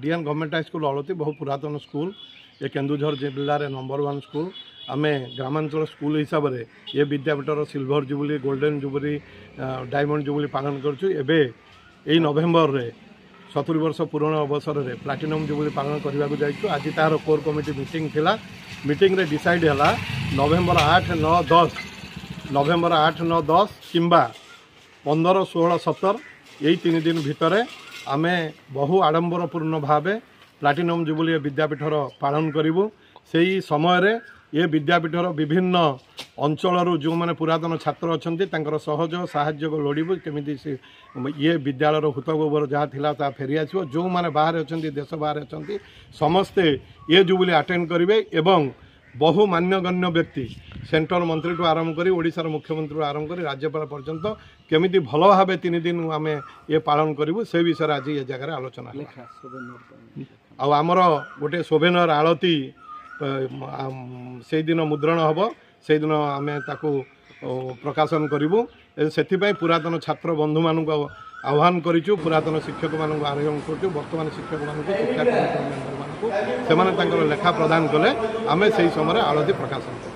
DN government high school अलती बहुत पुरातन school ये केन्दुझर जिले में नंबर 1 स्कूल आम ग्रामांचल स्कूल हिसाब से ये विद्यापीठर silver jubilee golden jubilee diamond jubilee पालन करुँ यही नवेम्बर रे 70 वर्ष पूरण अवसर में प्लाटिनम जुबली पालन करने को जाइए। आज तार कोर कमिटी मीटिंग थिला मीटिंग रे डिसाइड है नवेम्बर 8, 9, 10 नवेम्बर 8, 9, 10 किंबा 15, 16, 17 यही 3 दिन भितर आमे बहु आडंबरपूर्ण भाव प्लाटिनम जुबली विद्यापीठर पालन करूँ। से ही समय रे ये विद्यापीठर विभिन्न अंचल जो मैंने पुरातन छात्र अच्छा सहयोग साहाय्य लोड़ू केमी ये विद्यालय हुत गोबर जहाँ था फेरी आसो जो मैंने बाहर अच्छा देश बाहर अच्छा समस्ते ये जुबली अटेंड करेंगे एवं बहु मान्यगण्य व्यक्ति सेंट्रल मंत्री आरंभ कर ओडिशार मुख्यमंत्री आरंभ कर राज्यपाल पर्यंत केमी भल भाव 3 दिन आम ये पालन करूँ से विषय आज ये जगह आलोचना आमर गोटे शोभेनर आलती से दिन मुद्रण हम से दिन आम ताकू प्रकाशन करूँ से पुरातन छात्र बंधु मान आह्वान करूँ पुरातन शिक्षक मान आह्वान करूँ वर्तमान शिक्षक मान शिक्षा कमिटी मेम्बर से लेखा प्रदान कले आम से समय आलती प्रकाशन करूँ।